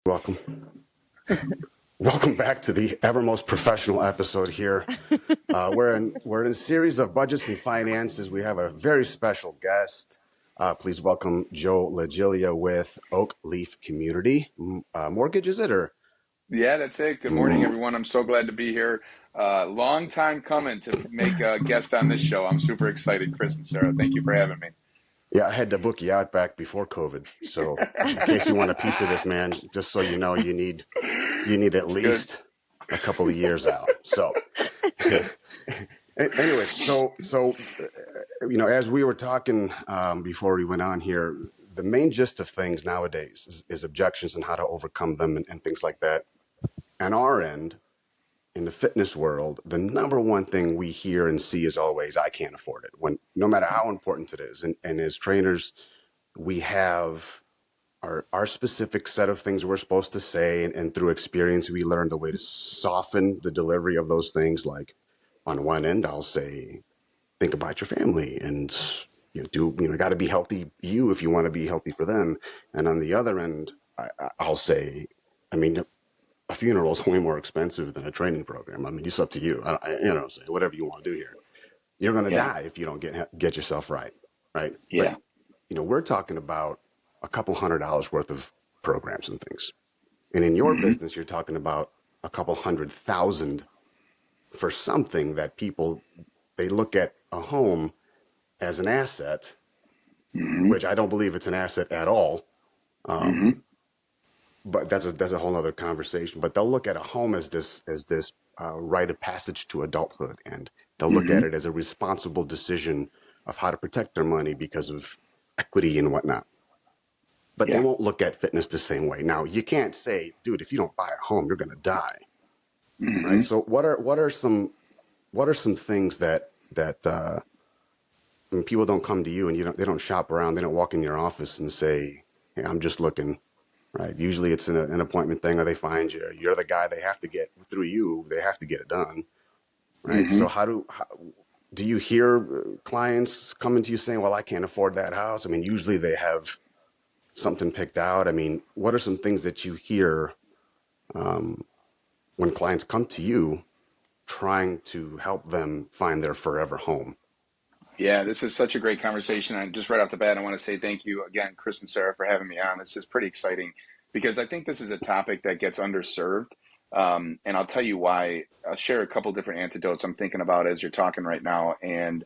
Welcome. Welcome back to the ever most professional episode here. We're in a series of budgets and finances. We have a very special guest. Please welcome Joe Lagilia with Oak Leaf Community. Mortgage, is it, or? Yeah, that's it. Good morning, everyone. I'm so glad to be here. Long time coming to make a guest on this show. I'm super excited, Chris and Sarah. Thank you for having me. Yeah, I had to book you out back before COVID. So in case you want a piece of this, man, just so you know, you need at Good, least a couple of years out. So good. anyways, as we were talking before we went on here, the main gist of things nowadays is objections and how to overcome them and things like that. On our end, in the fitness world, the number one thing we hear and see is always, I can't afford it. When no matter how important it is. And as trainers, we have our specific set of things we're supposed to say. And through experience, we learn the way to soften the delivery of those things. Like on one end, I'll say, think about your family and got to be healthy if you want to be healthy for them. And on the other end, I'll say, I mean, a funeral is way more expensive than a training program. I mean, it's up to you. Say whatever you want to do here. You're going to Yeah, die if you don't get yourself right, right? But yeah. we're talking about a couple $100 worth of programs and things. And in your hmm business, you're talking about a couple 100,000 for something that people, they look at a home as an asset, hmm which I don't believe it's an asset at all. hmm Um, but that's a whole other conversation. But they'll look at a home as this rite of passage to adulthood, and they'll look hmm at it as a responsible decision of how to protect their money because of equity and whatnot. But they Yeah. won't look at fitness the same way. Now, you can't say, dude, if you don't buy a home, you're going to die, right? hmm So what are some things that when people don't come to you and they don't shop around, they don't walk in your office and say, hey, I'm just looking. Right. Usually it's an appointment thing, or they find you. You're the guy they have to get through you. They have to get it done. Right. hmm So how do you hear clients coming to you saying, well, I can't afford that house? I mean, usually they have something picked out. I mean, what are some things that you hear um, when clients come to you trying to help them find their forever home? Yeah, this is such a great conversation. And just right off the bat, I want to say thank you again, Chris and Sarah, for having me on. This is pretty exciting because I think this is a topic that gets underserved. And I'll tell you why. I'll share a couple different antidotes I'm thinking about as you're talking right now. And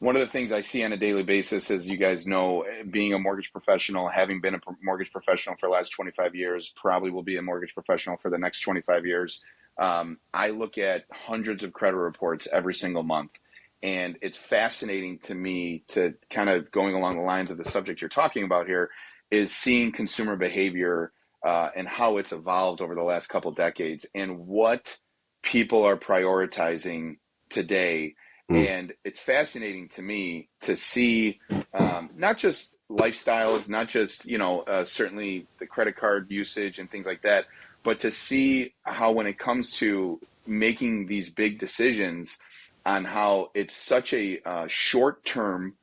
one of the things I see on a daily basis, as you guys know, being a mortgage professional, having been a mortgage professional for the last 25 years, probably will be a mortgage professional for the next 25 years. I look at hundreds of credit reports every single month. And it's fascinating to me to kind of going along the lines of the subject you're talking about here is seeing consumer behavior and how it's evolved over the last couple decades and what people are prioritizing today. Mm, And it's fascinating to me to see not just lifestyles, not just, certainly the credit card usage and things like that, but to see how when it comes to making these big decisions on how it's such a short term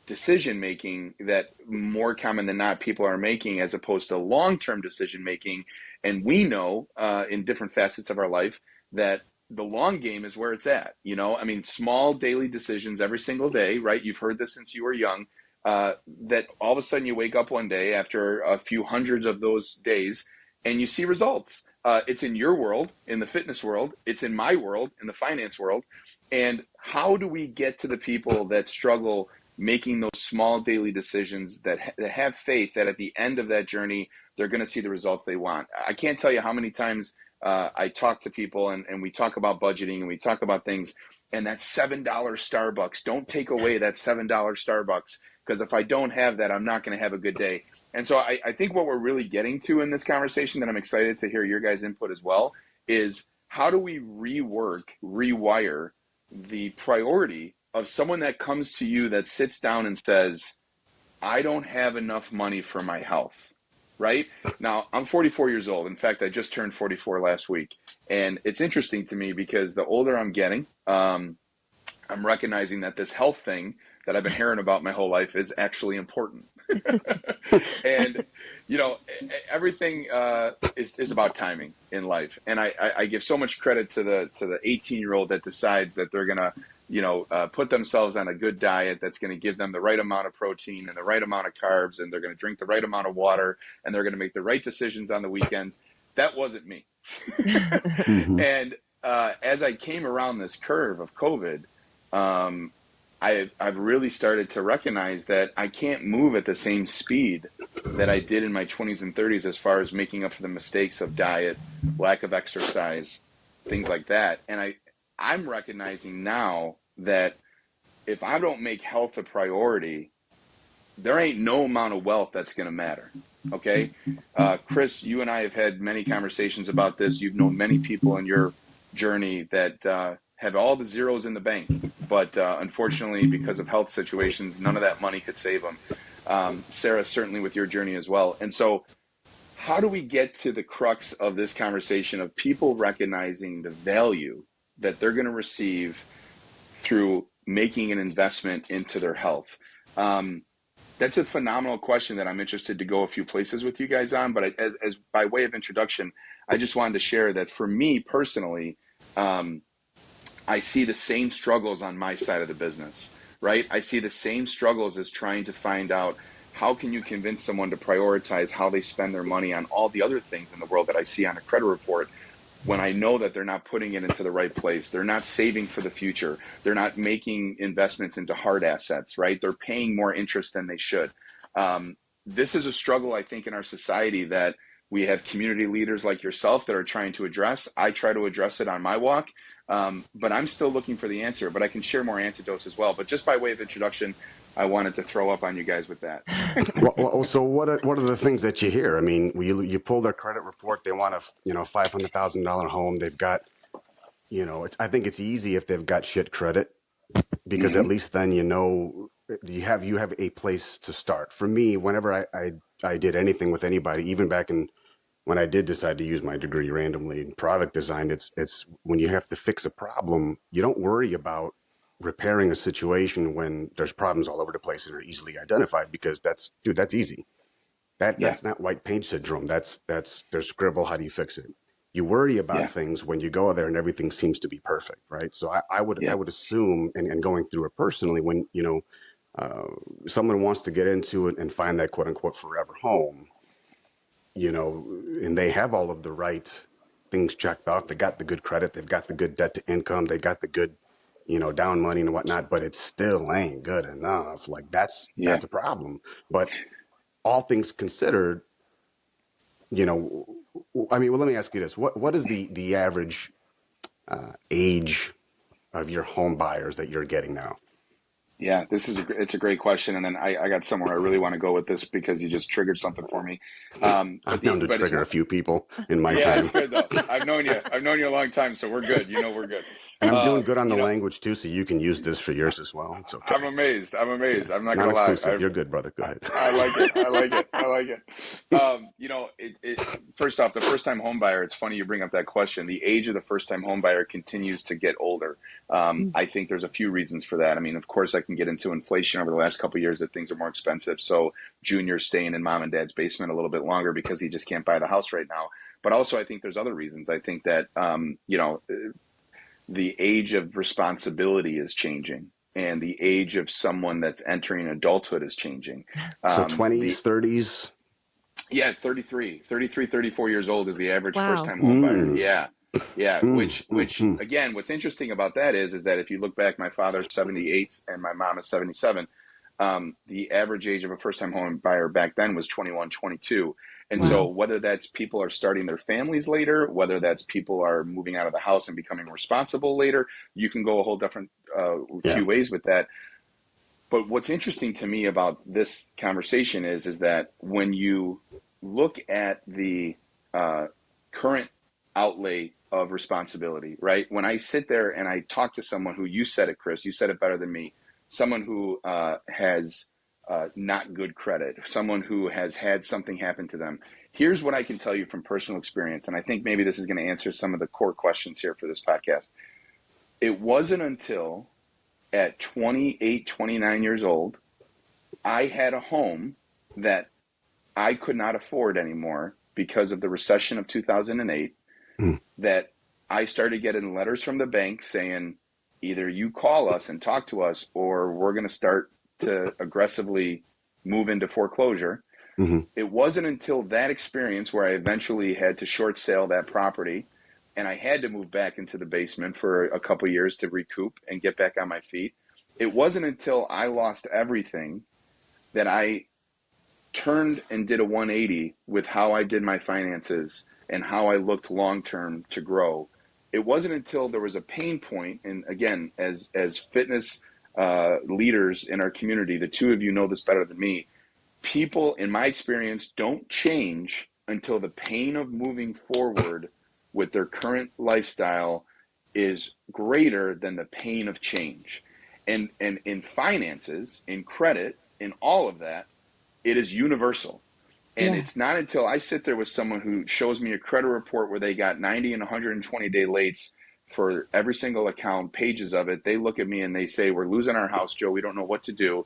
decision making that more common than not people are making as opposed to long term decision making. And we know in different facets of our life that the long game is where it's at. I mean, small daily decisions every single day, right? You've heard this since you were young. That all of a sudden you wake up one day after a few hundreds of those days and you see results. It's in your world, in the fitness world, it's in my world, in the finance world. And how do we get to the people that struggle making those small daily decisions that have faith that at the end of that journey, they're going to see the results they want? I can't tell you how many times I talk to people and we talk about budgeting and we talk about things and that $7 Starbucks, don't take away that $7 Starbucks because if I don't have that, I'm not going to have a good day. And so I think what we're really getting to in this conversation that I'm excited to hear your guys' input as well is how do we rewire the priority of someone that comes to you that sits down and says, I don't have enough money for my health, right? Now, I'm 44 years old. In fact, I just turned 44 last week. And it's interesting to me because the older I'm getting, I'm recognizing that this health thing that I've been hearing about my whole life is actually important. And everything is about timing in life. And I give so much credit to the 18-year-old that decides that they're gonna put themselves on a good diet that's going to give them the right amount of protein and the right amount of carbs, and they're going to drink the right amount of water, and they're going to make the right decisions on the weekends. That wasn't me. Mm-hmm. And as I came around this curve of COVID, um, I've really started to recognize that I can't move at the same speed that I did in my 20s and 30s as far as making up for the mistakes of diet, lack of exercise, things like that. And I'm recognizing now that if I don't make health a priority, there ain't no amount of wealth that's going to matter. Okay. Chris, you and I have had many conversations about this. You've known many people in your journey that have all the zeros in the bank, but unfortunately, because of health situations, none of that money could save them. Sarah, certainly with your journey as well. And so, how do we get to the crux of this conversation of people recognizing the value that they're going to receive through making an investment into their health? Um, that's a phenomenal question that I'm interested to go a few places with you guys on. But as by way of introduction, I just wanted to share that for me personally, um, I see the same struggles on my side of the business, right? I see the same struggles as trying to find out how can you convince someone to prioritize how they spend their money on all the other things in the world that I see on a credit report when I know that they're not putting it into the right place. They're not saving for the future. They're not making investments into hard assets, right? They're paying more interest than they should. Um, this is a struggle, I think, in our society that we have community leaders like yourself that are trying to address. I try to address it on my walk, but I'm still looking for the answer. But I can share more antidotes as well. But just by way of introduction, I wanted to throw up on you guys with that. So what are the things that you hear? I mean, you pull their credit report. They want a $500,000 home. They've got I think it's easy if they've got shit credit because Mm-hmm. at least then you have a place to start. For me, whenever I did anything with anybody, even back in when I did decide to use my degree randomly in product design, it's when you have to fix a problem, you don't worry about repairing a situation when there's problems all over the place and are easily identified because that's easy. Yeah. That's not white paint syndrome. That's there's scribble. How do you fix it? You worry about Yeah. things when you go there and everything seems to be perfect, right? So I Yeah. would assume, and going through it personally, when uh, someone wants to get into it and find that quote unquote forever home, and they have all of the right things checked off. They got the good credit, they've got the good debt to income, they got the good, down money and whatnot, but it still ain't good enough. Like Yeah. that's a problem. But all things considered, you know, I mean, well, let me ask you this: what is the average age of your home buyers that you're getting now? Yeah, it's a great question, and then I got somewhere I really want to go with this because you just triggered something for me. I'm known to But it's trigger a not. few people in my Yeah, it's time, good though. I've known you a long time, so we're good. We're good. and I'm doing good on You the know, language too, so you can use this for yours as well. It's okay. I'm amazed. I'm Yeah, amazed. I'm it's not gonna lie. non-exclusive. You're good, brother. Go ahead. I like it. I like it. I like it. First off, the first time home buyer, it's funny you bring up that question. The age of the first time home buyer continues to get older. I think there's a few reasons for that. I mean, of course, I can get into inflation over the last couple of years that things are more expensive. So Junior's staying in mom and dad's basement a little bit longer because he just can't buy the house right now. But also, I think there's other reasons. I think that, the age of responsibility is changing and the age of someone that's entering adulthood is changing. So The 20s, 30s. Yeah, 34 years old is the average first Wow. time home buyer. Mm, Yeah. Yeah, mm, mm, which mm. again, what's interesting about that is that if you look back, my father's 78 and my mom is 77. The average age of a first time home buyer back then was 21, 22. And so Wow. whether that's people are starting their families later, whether that's people are moving out of the house and becoming responsible later, you can go a whole different Yeah. few ways with that. But what's interesting to me about this conversation is that when you look at the uh, current outlay of responsibility, right? When I sit there and I talk to someone who, you said it, Chris, you said it better than me, someone who has not good credit, someone who has had something happen to them. Here's what I can tell you from personal experience, and I think maybe this is going to answer some of the core questions here for this podcast. It wasn't until at 28, 29 years old, I had a home that I could not afford anymore because of the recession of 2008, Mm, that I started getting letters from the bank saying, either you call us and talk to us, or we're going to start to aggressively move into foreclosure. mm-hmm, It wasn't until that experience where I eventually had to short sale that property and I had to move back into the basement for a couple of years to recoup and get back on my feet. It wasn't until I lost everything that I turned and did a 180 with how I did my finances and how I looked long term to grow. It wasn't until there was a pain point, and again, as fitness leaders in our community, the two of you know this better than me. People, in my experience, don't change until the pain of moving forward with their current lifestyle is greater than the pain of change. And in finances, in credit, in all of that, it is universal. And Yeah. it's not until I sit there with someone who shows me a credit report where they got 90 and 120-day lates for every single account, pages of it. They look at me and they say, "We're losing our house, Joe. We don't know what to do."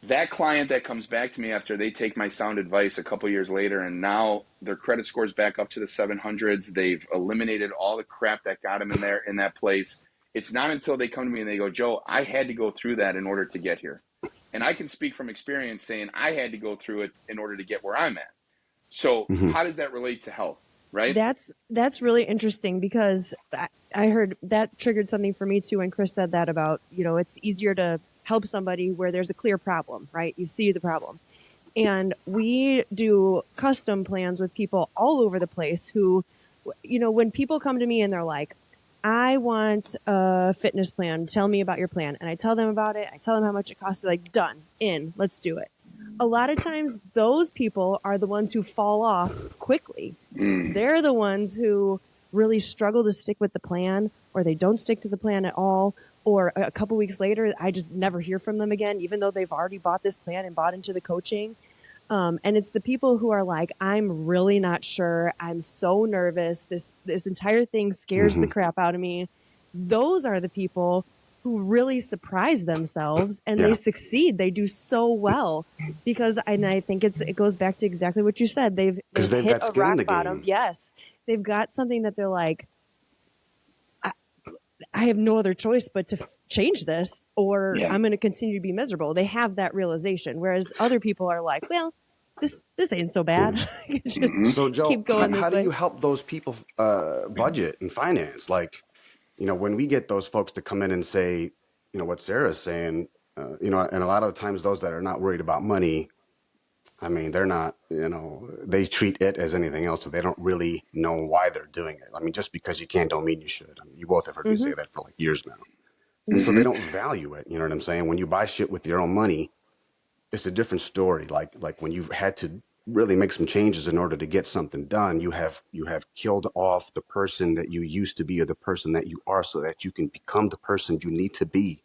That client that comes back to me after they take my sound advice a couple years later, and now their credit scores back up to the 700s, they've eliminated all the crap that got them in there in that place. It's not until they come to me and they go, "Joe, I had to go through that in order to get here." And I can speak from experience saying I had to go through it in order to get where I'm at. So mm-hmm, how does that relate to health, right? That's really interesting because I heard that triggered something for me too when Chris said that about, it's easier to help somebody where there's a clear problem, right? You see the problem. And we do custom plans with people all over the place who, when people come to me and they're like, I want a fitness plan. Tell me about your plan. And I tell them about it. I tell them how much it costs. They're like, done, in, let's do it. A lot of times those people are the ones who fall off quickly. Mm. They're the ones who really struggle to stick with the plan, or they don't stick to the plan at all. Or a couple weeks later, I just never hear from them again, even though they've already bought this plan and bought into the coaching. And it's the people who are like, I'm really not sure. I'm so nervous. This entire thing scares mm-hmm. the crap out of me. Those are the people who really surprise themselves and they Yeah, succeed. They do so well because, and I think it goes back to exactly what you said. because They've they've hit got a skin in rock the bottom. game. Yes, they've got something that they're like, I have no other choice but to change this, or Yeah. I'm going to continue to be miserable. They have that realization, whereas other people are like, well, this ain't so bad. I can Mm-hmm. just So, Joe, keep going how this do way. you help those people budget and finance? Like, when we get those folks to come in and say, what Sarah's saying, and a lot of the times those that are not worried about money, I mean, they're not, they treat it as anything else, so they don't really know why they're doing it. I mean, just because you can don't mean you should. I mean, you both have heard me Mm-hmm. say that for like years now. And so they Mm-hmm. don't value it. You know what I'm saying? When you buy shit with your own money, it's a different story. Like when you've had to really make some changes in order to get something done, you have killed off the person that you used to be or the person that you are so that you can become the person you need to be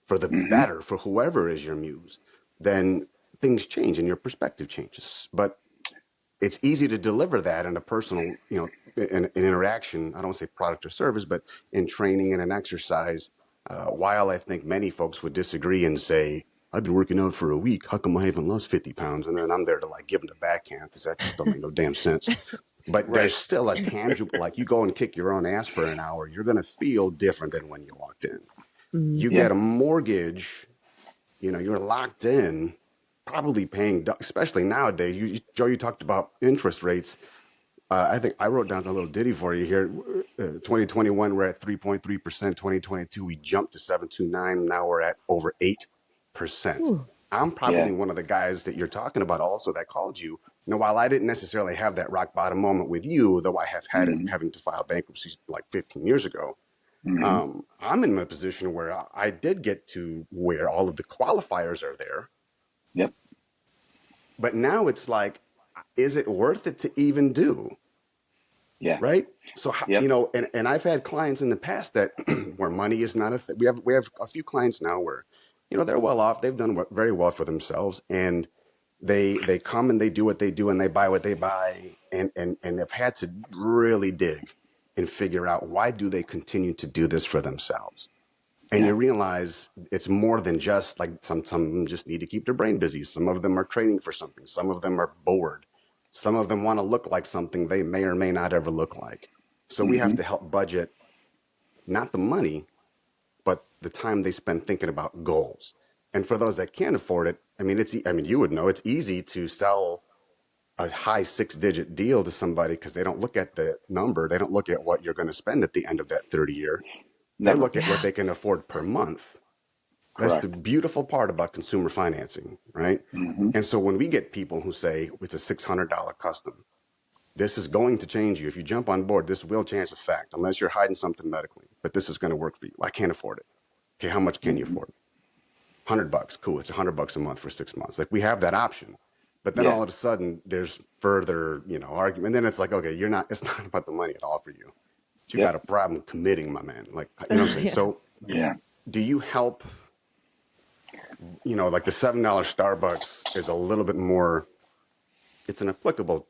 for the Mm-hmm. better for whoever is your muse. Then things change and your perspective changes. But it's easy to deliver that in a personal, an interaction. I don't want to say product or service, but in training and an exercise. While I think many folks would disagree and say, I've been working out for a week. How come I haven't lost 50 pounds? And then I'm there to like give them the backhand because that just don't make no damn sense. But there's Right. still a tangible, like you go and kick your own ass for an hour, you're going to feel different than when you walked in. Mm-hmm. You Yeah. get a mortgage, you're locked in, probably paying, especially nowadays. Joe, you talked about interest rates. I think I wrote down a little ditty for you here. 2021, we're at 3.3%. 2022, we jumped to 7.29. Now we're at over 8%. Whew. I'm Yeah. probably one of the guys that you're talking about also that called you. Now, while I didn't necessarily have that rock bottom moment with you, though I have had it Mm-hmm. having to file bankruptcy like 15 years ago, Mm-hmm. I'm in a position where I did get to where all of the qualifiers are there. Yep. But now it's like, is it worth it to even do? Yeah. Right? So, Yep. and I've had clients in the past that where money is not a thing. We have a few clients now where, they're well off. They've done very well for themselves, and they come and they do what they do and they buy what they buy, and have had to really dig and figure out why do they continue to do this for themselves. And you realize it's more than just like some just need to keep their brain busy. Some of them are training for something. Some of them are bored. Some of them want to look like something they may or may not ever look like. So we have to help budget not the money, but the time they spend thinking about goals. And for those that can't afford it, I mean, you would know it's easy to sell a high 6-digit deal to somebody because they don't look at the number. They don't look at what you're going to spend at the end of that 30 year. They Never. look at what they can afford per month. That's the Correct. beautiful part about consumer financing, right? And so when we get people who say it's a $600 custom, this is going to change you. If you jump on board, this will change the fact, unless you're hiding something medically, but this is going to work for you. I can't afford it. Okay, how much can you afford? $100. Cool. It's $100 a month for 6 months. Like we have that option. But then Yeah. all of a sudden there's further, argument. And then it's like, okay, it's not about the money at all for you. But you got Yep. a problem committing, my man. Like, you know what I'm saying? Yeah. So Yeah. do you help, like the $7 Starbucks is a little bit more, it's an applicable,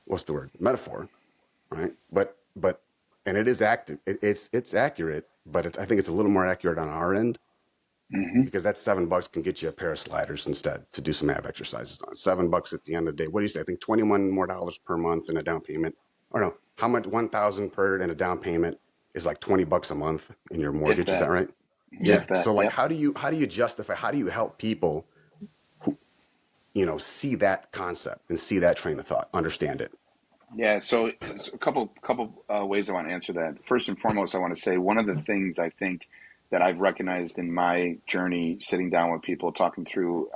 what's the word? Metaphor, right? But, and it is active. It's accurate, but I think it's a little more accurate on our end because that $7 can get you a pair of sliders instead to do some ab exercises on. $7 at the end of the day. What do you say? I think $21 more per month in a down payment. Or no, how much? 1,000 per in a down payment is like $20 a month in your If mortgage. Is that that. right? Yeah. Yeah. If that. So like, Yep. how do you justify? How do you help people who see that concept and see that train of thought, understand it? Yeah, so a couple ways I want to answer that. First and foremost, I want to say one of the things I think that I've recognized in my journey, sitting down with people, talking through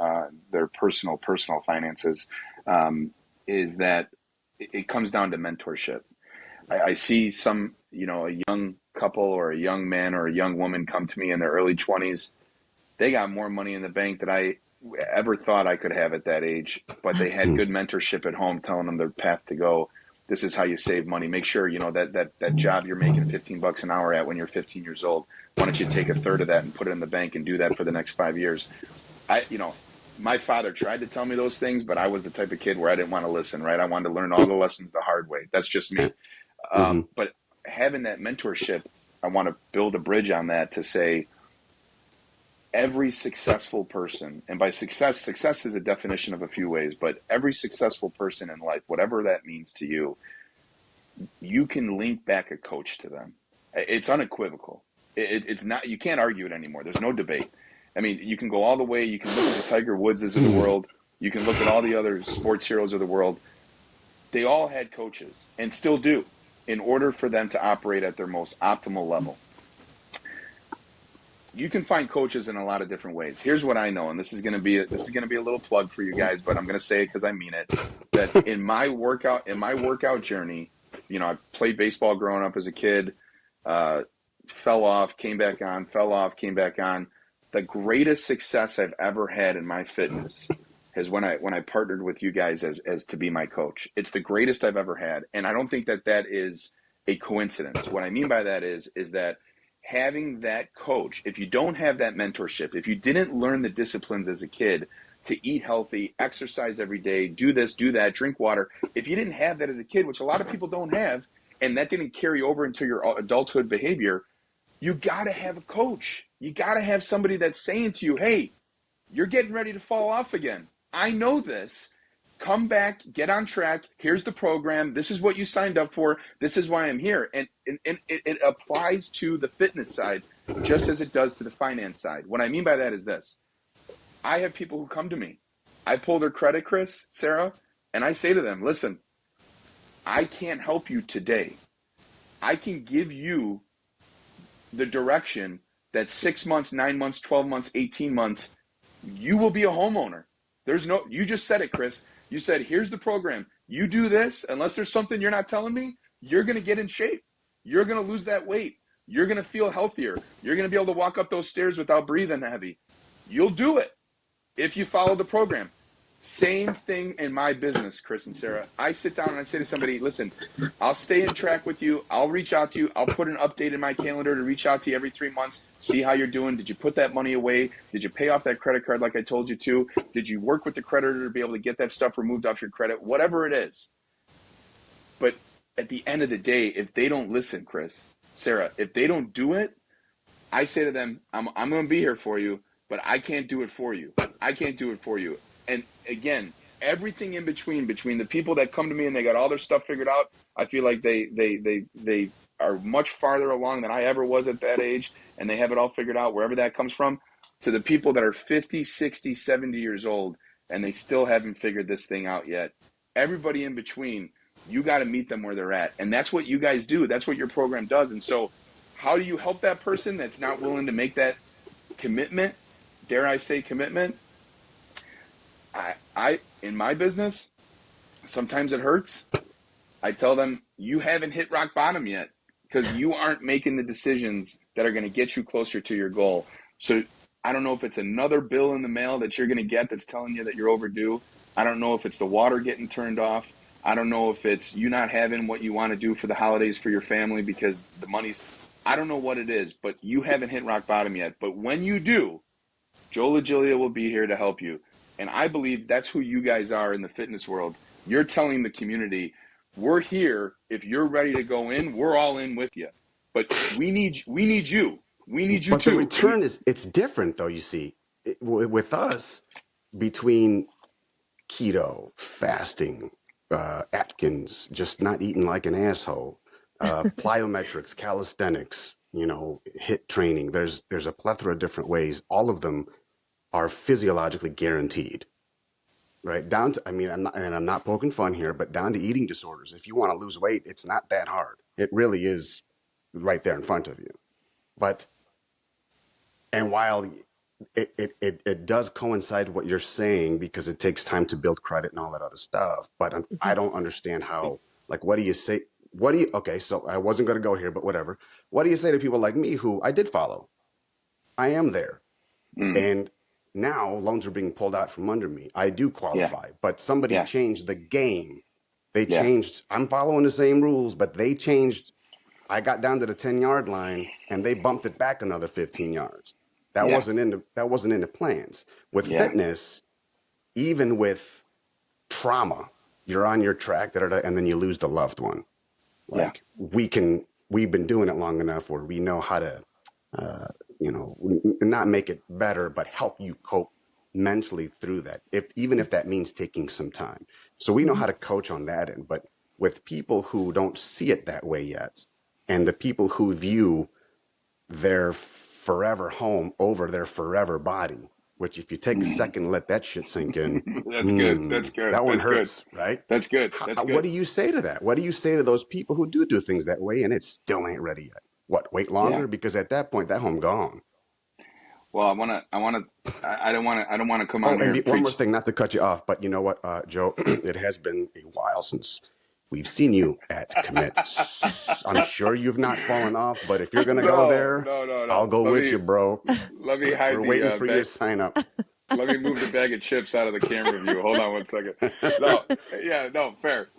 their personal finances, um, is that it comes down to mentorship. I see a young couple or a young man or a young woman come to me in their early 20s. They got more money in the bank than I ever thought I could have at that age, but they had Hmm. good mentorship at home telling them their path to go. This is how you save money. Make sure, that job you're making $15 an hour at when you're 15 years old. Why don't you take a third of that and put it in the bank and do that for the next 5 years? I, you know, my father tried to tell me those things, but I was the type of kid where I didn't want to listen, right? I wanted to learn all the lessons the hard way. That's just Yeah. me. Hmm. But having that mentorship, I want to build a bridge on that to say, every successful person, and by success is a definition of a few ways, but every successful person in life, whatever that means to you, you can link back a coach to them. It's unequivocal. It's not, you can't argue it anymore. There's no debate. I mean, you can go all the way. You can look at the Tiger Woodses of the world. You can look at all the other sports heroes of the world. They all had coaches and still do in order for them to operate at their most optimal level. You can find coaches in a lot of different ways. Here's what I know, and this is going to be a little plug for you guys, but I'm going to say it because I mean it. That in my workout journey, I played baseball growing up as a kid, uh, fell off, came back on, fell off, came back on. The greatest success I've ever had in my fitness is when I partnered with you guys as to be my coach. It's the greatest I've ever had, and I don't think that is a coincidence. What I mean by that is that having that coach, if you don't have that mentorship, if you didn't learn the disciplines as a kid to eat healthy, exercise every day, do this, do that, drink water, if you didn't have that as a kid, which a lot of people don't have, and that didn't carry over into your adulthood behavior, you got to have a coach. You got to have somebody that's saying to you, hey, you're getting ready to fall off again. I know this. Come back, get on track. Here's the program. This is what you signed up for. This is why I'm here. And it applies to the fitness side just as it does to the finance side. What I mean by that is this. I have people who come to me. I pull their credit, Chris, Sarah, and I say to them, listen, I can't help you today. I can give you the direction that 6 months, 9 months, 12 months, 18 months, you will be a homeowner. You just said it, Chris. You said, here's the program. You do this, unless there's something you're not telling me, you're going to get in shape. You're going to lose that weight. You're going to feel healthier. You're going to be able to walk up those stairs without breathing heavy. You'll do it if you follow the program. Same thing in my business, Chris and Sarah. I sit down and I say to somebody, listen, I'll stay in track with you. I'll reach out to you. I'll put an update in my calendar to reach out to you every 3 months, see how you're doing. Did you put that money away? Did you pay off that credit card like I told you to? Did you work with the creditor to be able to get that stuff removed off your credit? Whatever it is. But at the end of the day, if they don't listen, Chris, Sarah, if they don't do it, I say to them, I'm going to be here for you, but I can't do it for you. I can't do it for you. And again, everything in between the people that come to me and they got all their stuff figured out, I feel like they are much farther along than I ever was at that age, and they have it all figured out wherever that comes from, to the people that are 50, 60, 70 years old and they still haven't figured this thing out yet. Everybody in between, you got to meet them where they're at. And that's what you guys do. That's what your program does. And so how do you help that person that's not willing to make that commitment? Dare I say commitment? I in my business, sometimes it hurts. I tell them, you haven't hit rock bottom yet because you aren't making the decisions that are going to get you closer to your goal. So I don't know if it's another bill in the mail that you're going to get that's telling you that you're overdue. I don't know if it's the water getting turned off. I don't know if it's you not having what you want to do for the holidays for your family because the money's, I don't know what it is, but you haven't hit rock bottom yet. But when you do, Joe LaGilia will be here to help you. And I believe that's who you guys are in the fitness world. You're telling the community, we're here. If you're ready to go in, we're all in with you. But we need you. We need you But the too. return it's different though, you see. With us, between keto, fasting, Atkins, just not eating like an asshole, plyometrics, calisthenics, hit training. There's a plethora of different ways. All of them are physiologically guaranteed, right? Down to, I mean, I'm not poking fun here, but down to eating disorders. If you want to lose weight, it's not that hard. It really is right there in front of you. But, and while it does coincide what you're saying because it takes time to build credit and all that other stuff. But I don't understand how, like, what do you say? Okay, so I wasn't going to go here, but whatever. What do you say to people like me who I did follow? I am there. And now loans are being pulled out from under me. I do qualify, but somebody Yeah. changed the game. They Yeah. changed. I'm following the same rules, but they changed. I got down to the 10-yard line and they bumped it back another 15 yards. That Yeah. wasn't in the plans. With Yeah. fitness, even with trauma, you're on your track, and then you lose the loved one. Yeah. Like we've been doing it long enough where we know how to, not make it better, but help you cope mentally through that. Even if that means taking some time. So we know how to coach on that end, but with people who don't see it that way yet, and the people who view their forever home over their forever body, which if you take a second and let that shit sink in, That's good. That's good. that one That's good. hurts, right? That's good. That's good. What do you say to that? What do you say to those people who do things that way and it still ain't ready yet? What, wait longer? Yeah. Because at that point, that home gone. Well, I don't want to come Oh, on here and and one more preach. thing, not to cut you off, but you know what, Joe? It has been a while since we've seen you at Commit. I'm sure you've not fallen off, but if you're going to go No, there, no, no, I'll no. go with you, bro. Let me hide We're waiting the for your bag. sign up. Let me move the bag of chips out of the camera view. Hold on one second. No, yeah, no, fair.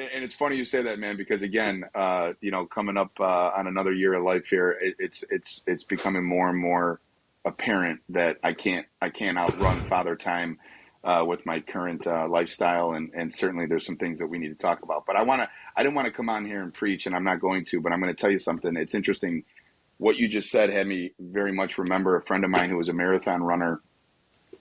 And it's funny you say that, man, because again, coming up on another year of life here, it's becoming more and more apparent that I can't outrun father time with my current lifestyle, and certainly there's some things that we need to talk about. But I didn't want to come on here and preach, and I'm not going to, but I'm going to tell you something. It's interesting. What you just said had me very much remember a friend of mine who was a marathon runner,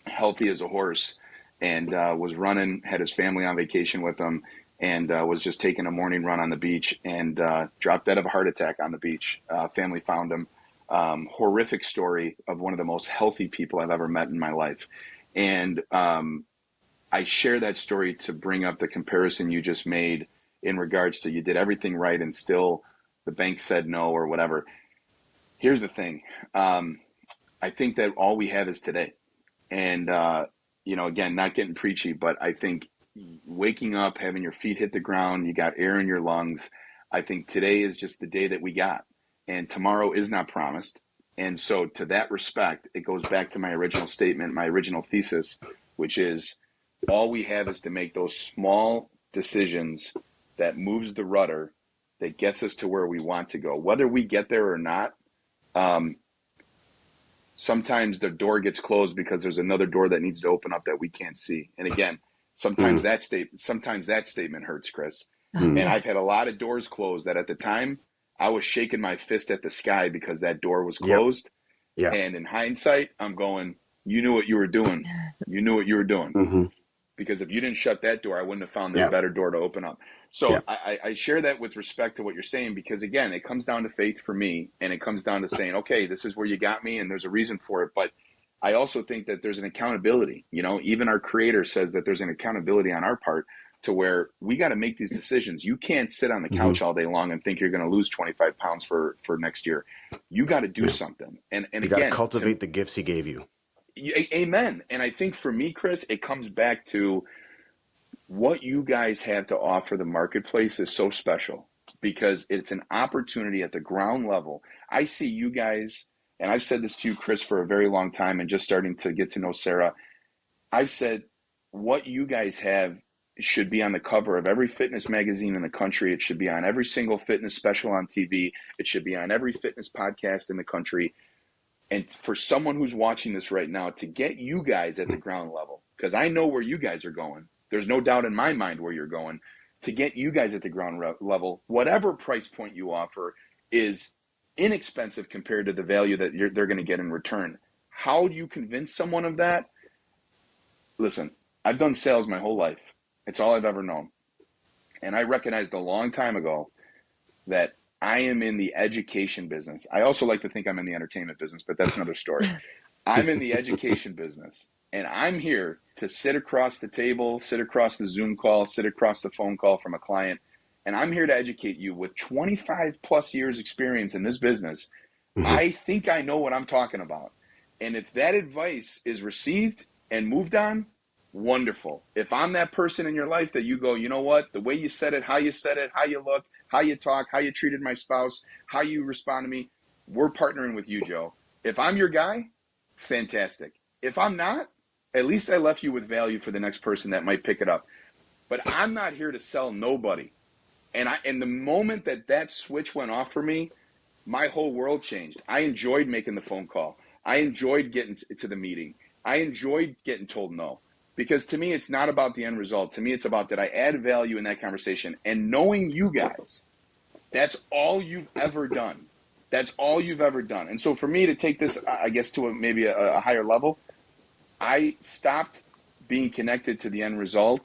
healthy as a horse, and was running, had his family on vacation with him, and was just taking a morning run on the beach and dropped dead of a heart attack on the beach. Family found him. Horrific story of one of the most healthy people I've ever met in my life. And I share that story to bring up the comparison you just made in regards to you did everything right and still the bank said no or whatever. Here's the thing. I think that all we have is today. And, again, not getting preachy, but I think waking up, having your feet hit the ground, you got air in your lungs. I think today is just the day that we got. And tomorrow is not promised. And so to that respect, it goes back to my original statement, my original thesis, which is all we have is to make those small decisions that moves the rudder, that gets us to where we want to go. Whether we get there or not, sometimes the door gets closed because there's another door that needs to open up that we can't see. And again, sometimes that statement hurts, Chris. And I've had a lot of doors closed that at the time I was shaking my fist at the sky because that door was Yep. closed. Yeah. And in hindsight, I'm going, you knew what you were doing. You knew what you were doing. Mm-hmm. Because if you didn't shut that door, I wouldn't have found this Yeah. better door to open up. So Yeah. I share that with respect to what you're saying, because again, it comes down to faith for me, and it comes down to saying, okay, this is where you got me, and there's a reason for it. But I also think that there's an accountability. You know, even our creator says that there's an accountability on our part to where we got to make these decisions. You can't sit on the Mm-hmm. couch all day long and think you're going to lose 25 pounds for next year. You got to do Yeah. something. And You got to again, cultivate the gifts he gave you. amen. And I think for me, Chris, it comes back to what you guys have to offer the marketplace is so special because it's an opportunity at the ground level. I see you guys, and I've said this to you, Chris, for a very long time, and just starting to get to know Sarah. I've said what you guys have should be on the cover of every fitness magazine in the country. It should be on every single fitness special on TV. It should be on every fitness podcast in the country. And for someone who's watching this right now, to get you guys at the ground level, because I know where you guys are going. There's no doubt in my mind where you're going. To get you guys at the ground level, whatever price point you offer is inexpensive compared to the value that they're going to get in return. How do you convince someone of that? Listen, I've done sales my whole life. It's all I've ever known. And I recognized a long time ago that I am in the education business. I also like to think I'm in the entertainment business, but that's another story. I'm in the education business, and I'm here to sit across the table, sit across the Zoom call, sit across the phone call from a client, and I'm here to educate you with 25 plus years experience in this business. Mm-hmm. I think I know what I'm talking about. And if that advice is received and moved on, wonderful. If I'm that person in your life that you go, you know what, the way you said it, how you looked, how you talk, how you treated my spouse, how you respond to me, we're partnering with you, Joe. If I'm your guy, fantastic. If I'm not, at least I left you with value for the next person that might pick it up. But I'm not here to sell nobody. And the moment that switch went off for me, my whole world changed. I enjoyed making the phone call. I enjoyed getting to the meeting. I enjoyed getting told no. Because to me, it's not about the end result. To me, it's about, did I add value in that conversation? And knowing you guys, that's all you've ever done. That's all you've ever done. And so for me to take this, I guess, to maybe a higher level, I stopped being connected to the end result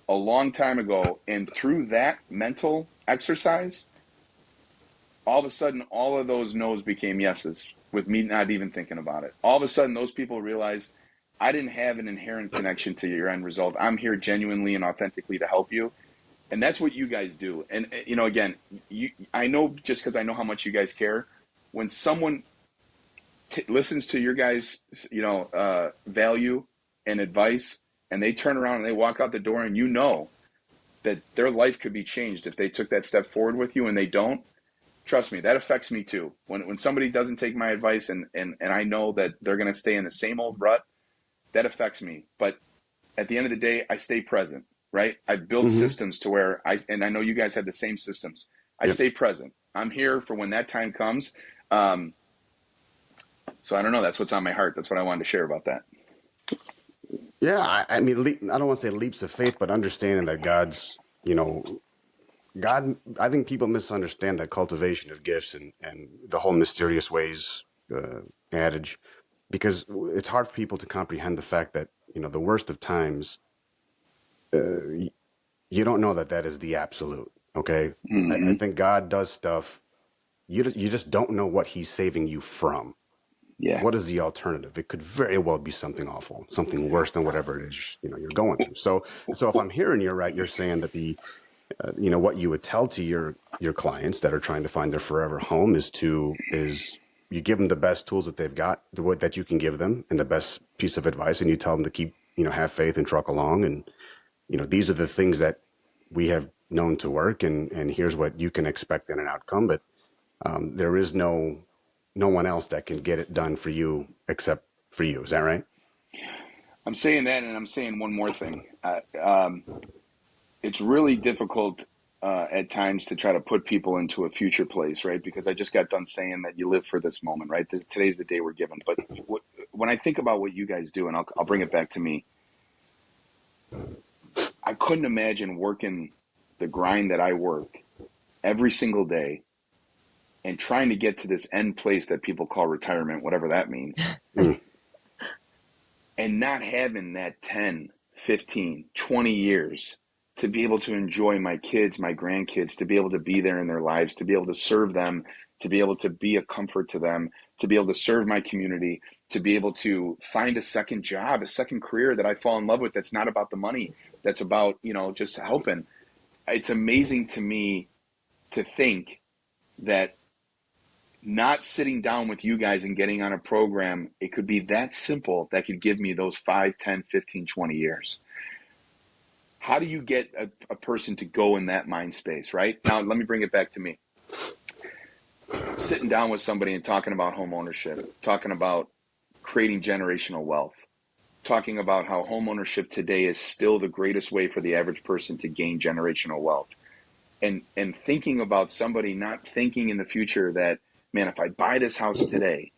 a long time ago. And through that mental exercise, all of a sudden, all of those no's became yeses with me not even thinking about it. All of a sudden, those people realized I didn't have an inherent connection to your end result. I'm here genuinely and authentically to help you. And that's what you guys do. And, you know, again, I know, just because I know how much you guys care, when someone listens to your guys, value and advice, and they turn around and they walk out the door, and you know that their life could be changed if they took that step forward with you, and they don't, trust me, that affects me too. When somebody doesn't take my advice, and I know that they're going to stay in the same old rut, that affects me. But at the end of the day, I stay present, right? I built Mm-hmm. systems to where and I know you guys have the same systems. I Yep. stay present. I'm here for when that time comes. So I don't know. That's what's on my heart. That's what I wanted to share about that. Yeah. I mean, I don't want to say leaps of faith, but understanding that God, I think people misunderstand that cultivation of gifts and the whole mysterious ways adage, because it's hard for people to comprehend the fact that, the worst of times, you don't know that is the absolute. Okay. I Mm-hmm. think God does stuff. You just don't know what he's saving you from. Yeah. What is the alternative? It could very well be something awful, something worse than whatever it is, you're going through. So if I'm hearing you right, you're saying that what you would tell to your clients that are trying to find their forever home is you give them the best tools that they've got, that you can give them, and the best piece of advice, and you tell them to keep, have faith and truck along, and these are the things that we have known to work, and here's what you can expect in an outcome. But there is no one else that can get it done for you except for you. Is that right? I'm saying that, and I'm saying one more thing. It's really difficult at times to try to put people into a future place, right? Because I just got done saying that you live for this moment, right? Today's the day we're given. But when I think about what you guys do, and I'll bring it back to me, I couldn't imagine working the grind that I work every single day and trying to get to this end place that people call retirement, whatever that means, Mm. and not having that 10, 15, 20 years to be able to enjoy my kids, my grandkids, to be able to be there in their lives, to be able to serve them, to be able to be a comfort to them, to be able to serve my community, to be able to find a second job, a second career that I fall in love with that's not about the money, that's about, just helping. It's amazing to me to think that not sitting down with you guys and getting on a program, it could be that simple that could give me those 5, 10, 15, 20 years. How do you get a person to go in that mind space, right? Now, let me bring it back to me. Sitting down with somebody and talking about home ownership, talking about creating generational wealth, talking about how home ownership today is still the greatest way for the average person to gain generational wealth. And thinking about somebody not thinking in the future that, man, if I buy this house today,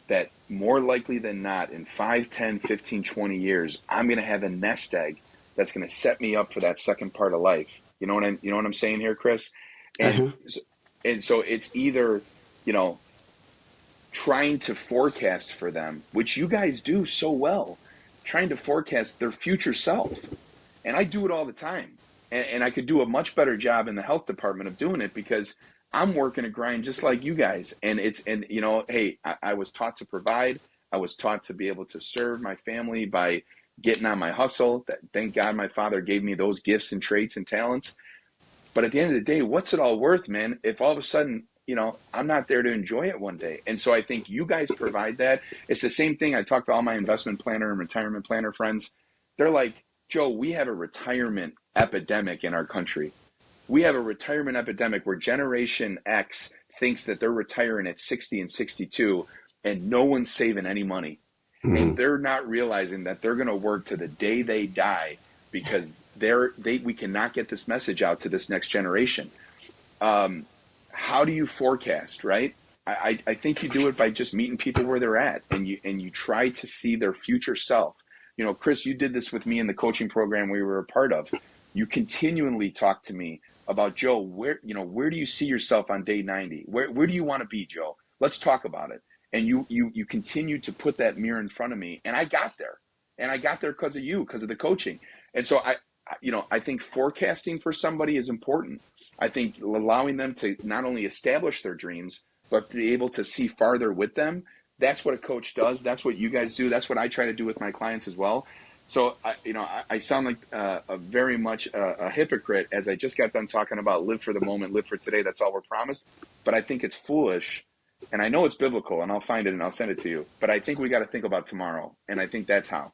that more likely than not in 5, 10, 15, 20 years, I'm going to have a nest egg that's going to set me up for that second part of life. You know what I'm saying here, Chris? And Uh-huh. and so it's either, you know, trying to forecast for them, which you guys do so well, trying to forecast their future self. And I do it all the time. And I could do a much better job in the health department of doing it because I'm working a grind just like you guys. Hey, I was taught to provide. I was taught to be able to serve my family by getting on my hustle. Thank God my father gave me those gifts and traits and talents. But at the end of the day, what's it all worth, man, if all of a sudden, I'm not there to enjoy it one day? And so I think you guys provide that. It's the same thing. I talk to all my investment planner and retirement planner friends. They're like, Joe, we have a retirement epidemic in our country. We have a retirement epidemic where Generation X thinks that they're retiring at 60 and 62 and no one's saving any money. And Mm-hmm. they're not realizing that they're going to work to the day they die because we cannot get this message out to this next generation. How do you forecast, right? I think you do it by just meeting people where they're at, and you try to see their future self. Chris, you did this with me in the coaching program we were a part of. You continually talk to me about, Joe, where do you see yourself on day 90? Where do you want to be, Joe? Let's talk about it. And you continue to put that mirror in front of me, and I got there. And I got there because of you, because of the coaching. And so I think forecasting for somebody is important. I think allowing them to not only establish their dreams, but be able to see farther with them. That's what a coach does. That's what you guys do. That's what I try to do with my clients as well. So, I sound like a very much a hypocrite as I just got done talking about live for the moment, live for today. That's all we're promised. But I think it's foolish. And I know it's biblical, and I'll find it and I'll send it to you. But I think we got to think about tomorrow. And I think that's how.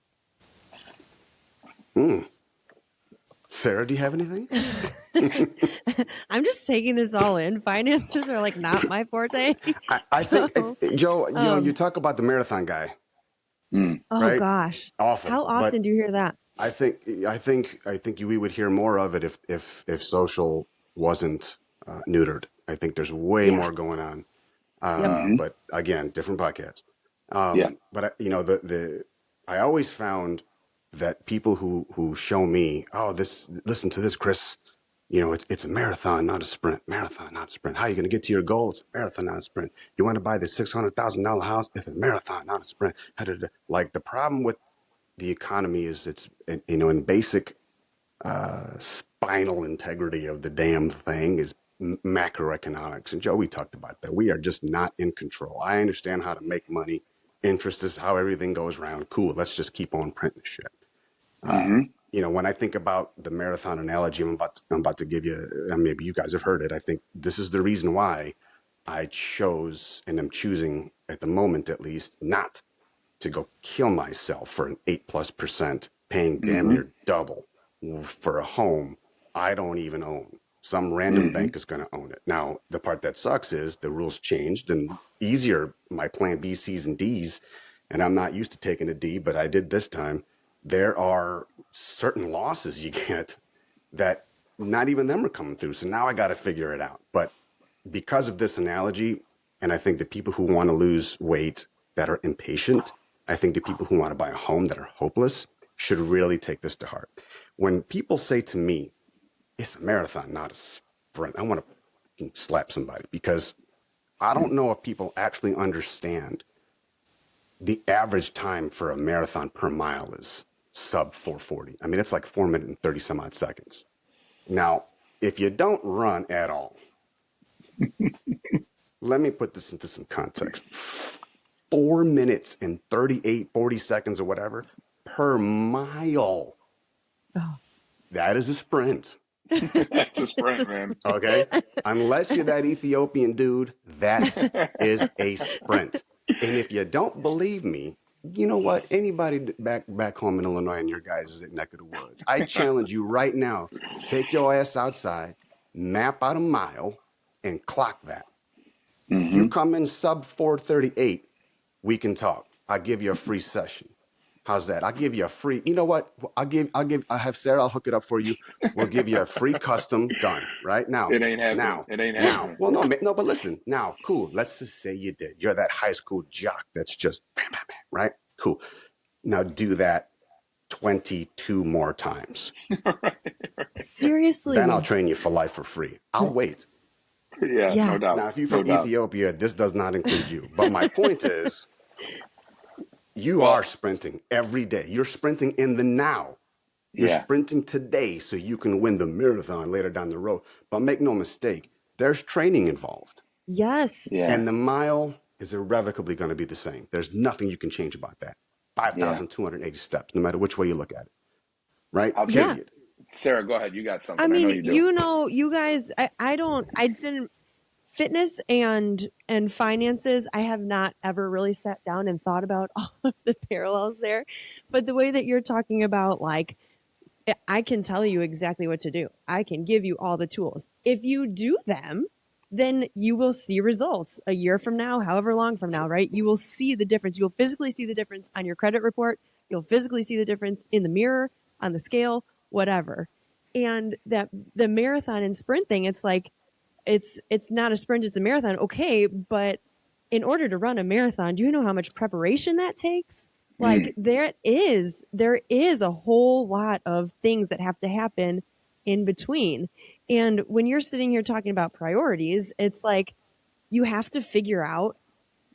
Mm. Sarah, do you have anything? I'm just taking this all in. Finances are like not my forte. I think, So, Joe, you talk about the marathon guy, Mm. oh right? gosh, Often, how but often do you hear that? I think we would hear more of it if social wasn't neutered. I think there's way Yeah. more going on. Yep. Mm-hmm. But again, different podcast. Yeah. But I always found that people who show me, oh, listen to this, Chris. It's a marathon, not a sprint. Marathon, not a sprint. How are you going to get to your goal? It's a marathon, not a sprint. You want to buy the $600,000 house? It's a marathon, not a sprint. Like the problem with the economy is it's in basic spinal integrity of the damn thing is macroeconomics. And Joe, we talked about that. We are just not in control. I understand how to make money. Interest is how everything goes around. Cool. Let's just keep on printing shit. Mm-hmm. When I think about the marathon analogy I'm about to give you, maybe you guys have heard it. I think this is the reason why I chose and am choosing at the moment, at least, not to go kill myself for an 8+% paying damn Mm-hmm. near double for a home I don't even own. Some random Mm-hmm. bank is going to own it. Now, the part that sucks is the rules changed and easier my plan B, C's, and D's. And I'm not used to taking a D, but I did this time. There are certain losses you get that not even them are coming through. So now I got to figure it out. But because of this analogy, and I think the people who want to lose weight that are impatient, I think the people who want to buy a home that are hopeless should really take this to heart. When people say to me, it's a marathon, not a sprint, I want to slap somebody because I don't know if people actually understand the average time for a marathon per mile is sub 4:40. I mean, it's like 4 minutes and 30 some odd seconds. Now, if you don't run at all, let me put this into some context. 4 minutes and 38, 40 seconds or whatever per mile. Oh. That is a sprint. That's a sprint, man. Okay? Unless you're that Ethiopian dude, that is a sprint. And if you don't believe me, you know what? Anybody back home in Illinois in your guys' neck of the woods, I challenge you right now, take your ass outside, map out a mile, and clock that. You come in sub 4:38, we can talk. I'll give you a free session. How's that? I'll give you a free, you know what? I have Sarah, I'll hook it up for you. We'll give you a free custom done right now. It ain't happening. It ain't happening. Well, no, but listen, now, cool. Let's just say you did. You're that high school jock that's just bam, bam, bam, right? Cool. Now do that 22 more times. Seriously. Then I'll train you for life for free. I'll wait. Yeah, no doubt. Now, if you're from Ethiopia, this does not include you. But my point is, you are sprinting every day. You're sprinting in the now. You're sprinting today so you can win the marathon later down the road. But make no mistake, there's training involved. Yes. Yeah. And the mile is irrevocably going to be the same. There's nothing you can change about that. 5,280 steps, no matter which way you look at it. Right? Period. Sarah, go ahead. You got something. I mean, you do. you guys, I didn't, fitness and finances, I have not ever really sat down and thought about all of the parallels there. But the way that you're talking about, like, I can tell you exactly what to do. I can give you all the tools. If you do them, then you will see results a year from now, however long from now, right? You will see the difference. You'll physically see the difference on your credit report. You'll physically see the difference in the mirror, on the scale, whatever. And that the marathon and sprint thing, it's like, it's not a sprint, it's a marathon. Okay, but in order to run a marathon, do you know how much preparation that takes? Like there is a whole lot of things that have to happen in between. And when you're sitting here talking about priorities, it's like you have to figure out,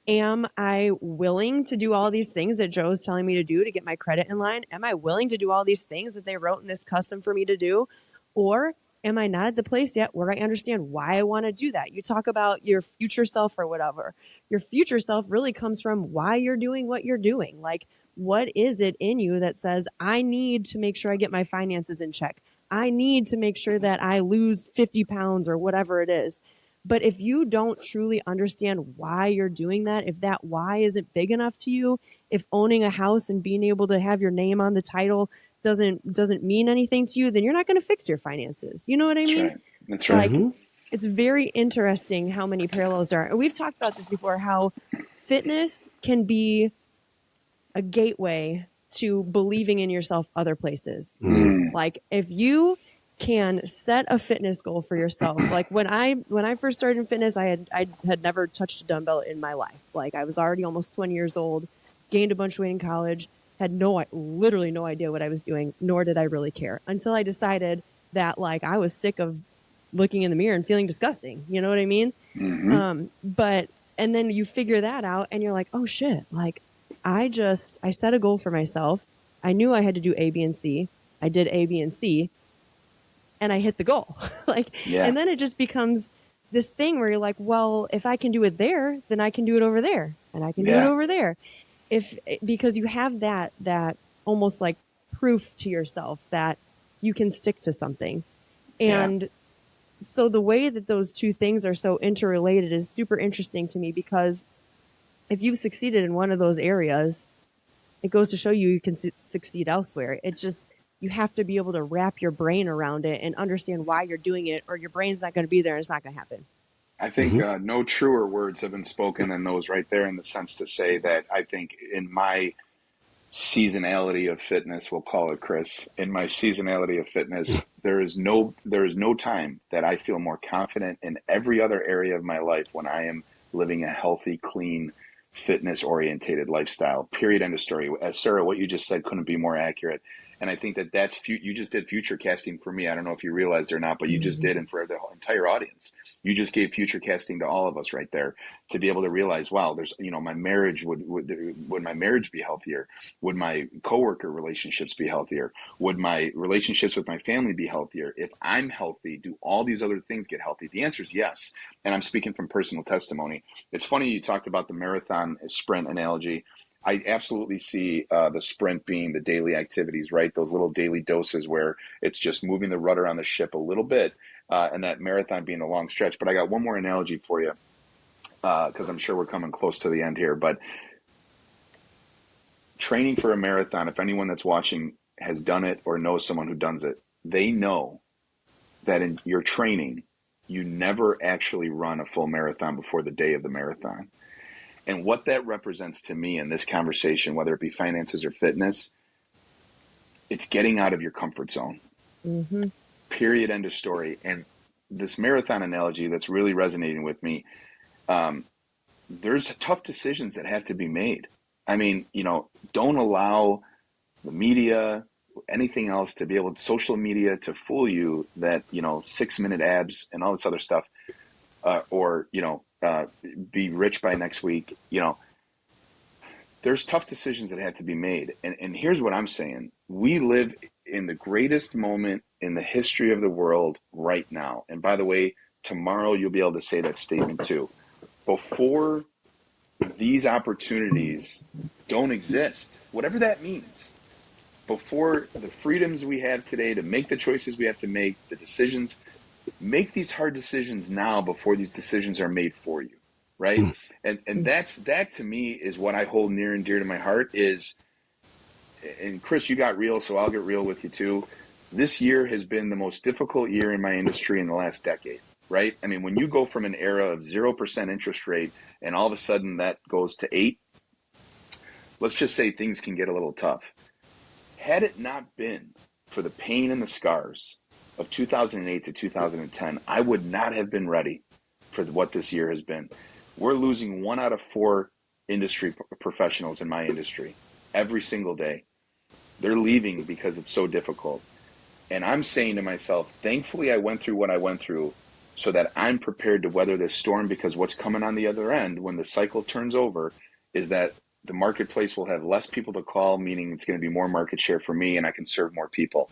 am I willing to do all these things that Joe's telling me to do to get my credit in line? Am I willing to do all these things that they wrote in this custom for me to do? Or am I not at the place yet where I understand why I want to do that? You talk about your future self or whatever. Your future self really comes from why you're doing what you're doing. Like, what is it in you that says, I need to make sure I get my finances in check? I need to make sure that I lose 50 pounds or whatever it is. But if you don't truly understand why you're doing that, if that why isn't big enough to you, if owning a house and being able to have your name on the title doesn't mean anything to you, then you're not going to fix your finances. You know what I mean? That's right. Like, it's very interesting how many parallels there are. And we've talked about this before, how fitness can be a gateway to believing in yourself other places. Like, if you can set a fitness goal for yourself. Like when I first started in fitness, I had never touched a dumbbell in my life. Like I was already almost 20 years old, gained a bunch of weight in college, had literally no idea what I was doing, nor did I really care until I decided that like I was sick of looking in the mirror and feeling disgusting. You know what I mean? And then you figure that out and you're like, oh shit, like I set a goal for myself. I knew I had to do A, B, and C. I did A, B, and C. And I hit the goal. And then it just becomes this thing where you're like, well, if I can do it there, then I can do it over there, and I can do it over there. Because you have that almost like proof to yourself that you can stick to something. And so the way that those two things are so interrelated is super interesting to me, because if you've succeeded in one of those areas, it goes to show you can succeed elsewhere. It just, you have to be able to wrap your brain around it and understand why you're doing it, or your brain's not going to be there and it's not going to happen. I think no truer words have been spoken than those right there, in the sense to say that I think in my seasonality of fitness, we'll call it, Chris, in my seasonality of fitness, there is no time that I feel more confident in every other area of my life when I am living a healthy, clean, fitness orientated lifestyle. Period. End of story. As Sarah, what you just said couldn't be more accurate. And I think that you just did future casting for me. I don't know if you realized or not, but you just did. And for the entire audience, you just gave future casting to all of us right there to be able to realize, wow, there's, my marriage would my marriage be healthier? Would my coworker relationships be healthier? Would my relationships with my family be healthier? If I'm healthy, do all these other things get healthy? The answer is yes. And I'm speaking from personal testimony. It's funny you talked about the marathon sprint analogy. I absolutely see the sprint being the daily activities, right? Those little daily doses where it's just moving the rudder on the ship a little bit, and that marathon being a long stretch. But I got one more analogy for you, because I'm sure we're coming close to the end here. But training for a marathon, if anyone that's watching has done it or knows someone who does it, they know that in your training, you never actually run a full marathon before the day of the marathon. And what that represents to me in this conversation, whether it be finances or fitness, it's getting out of your comfort zone. Mm-hmm. Period. End of story. And this marathon analogy that's really resonating with me, there's tough decisions that have to be made. I mean, don't allow the media, anything else to be able to, social media to fool you that, 6-minute abs and all this other stuff, or be rich by next week. There's tough decisions that have to be made. And here's what I'm saying. We live in the greatest moment in the history of the world right now. And by the way, tomorrow you'll be able to say that statement too. Before these opportunities don't exist, whatever that means, before the freedoms we have today to make the choices we have to make, the decisions, make these hard decisions now before these decisions are made for you, right? And that to me is what I hold near and dear to my heart is, and Chris, you got real, so I'll get real with you too. This year has been the most difficult year in my industry in the last decade, right? I mean, when you go from an era of 0% interest rate and all of a sudden that goes to 8, let's just say things can get a little tough. Had it not been for the pain and the scars of 2008 to 2010, I would not have been ready for what this year has been. We're losing 1 out of 4 industry professionals in my industry every single day. They're leaving because it's so difficult. And I'm saying to myself, thankfully I went through what I went through so that I'm prepared to weather this storm, because what's coming on the other end when the cycle turns over is that the marketplace will have less people to call, meaning it's going to be more market share for me and I can serve more people.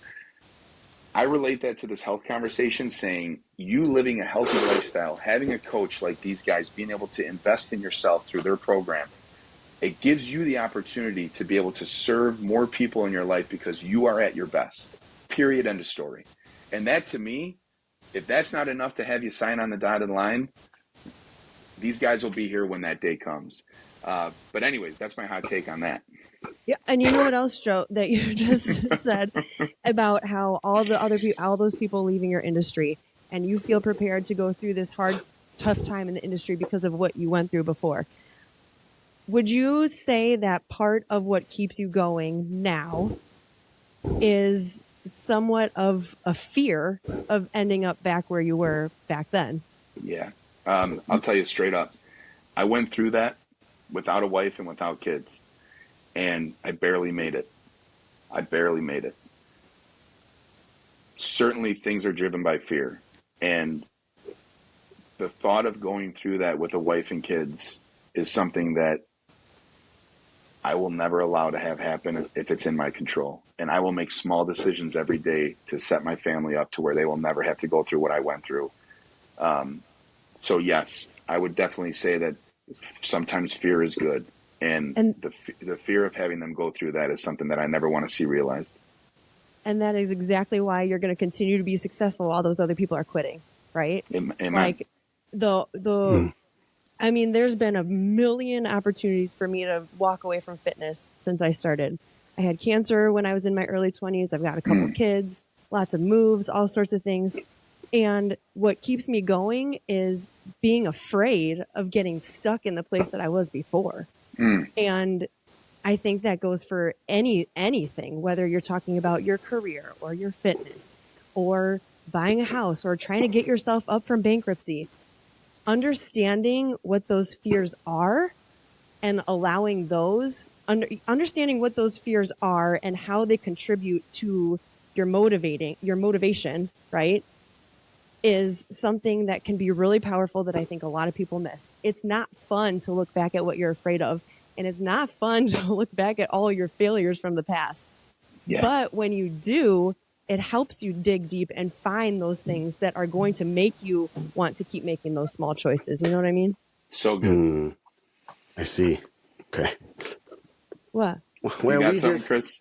I relate that to this health conversation, saying you living a healthy lifestyle, having a coach like these guys, being able to invest in yourself through their program, it gives you the opportunity to be able to serve more people in your life because you are at your best. Period. End of story. And that, to me, if that's not enough to have you sign on the dotted line, these guys will be here when that day comes. But anyways, that's my hot take on that. Yeah, and you know what else, Joe, that you just said about how all those people leaving your industry, and you feel prepared to go through this hard, tough time in the industry because of what you went through before. Would you say that part of what keeps you going now is somewhat of a fear of ending up back where you were back then? Yeah. I'll tell you straight up. I went through that without a wife and without kids, and I barely made it. Certainly things are driven by fear. And the thought of going through that with a wife and kids is something that I will never allow to have happen if it's in my control. And I will make small decisions every day to set my family up to where they will never have to go through what I went through. So yes, I would definitely say that sometimes fear is good. And the fear of having them go through that is something that I never want to see realized. And that is exactly why you're going to continue to be successful while those other people are quitting, right? Amen. Like I mean, there's been a million opportunities for me to walk away from fitness since I started. I had cancer when I was in my early 20s. I've got a couple kids, lots of moves, all sorts of things. And what keeps me going is being afraid of getting stuck in the place that I was before. And I think that goes for anything, whether you're talking about your career or your fitness or buying a house or trying to get yourself up from bankruptcy. Understanding what those fears are and allowing those, understanding what those fears are and how they contribute to your motivation, right, is something that can be really powerful that I think a lot of people miss. It's not fun to look back at what you're afraid of, and it's not fun to look back at all your failures from the past. Yeah. But when you do, it helps you dig deep and find those things that are going to make you want to keep making those small choices. You know what I mean? So good. I see. Okay. What? You Well, got something, Chris?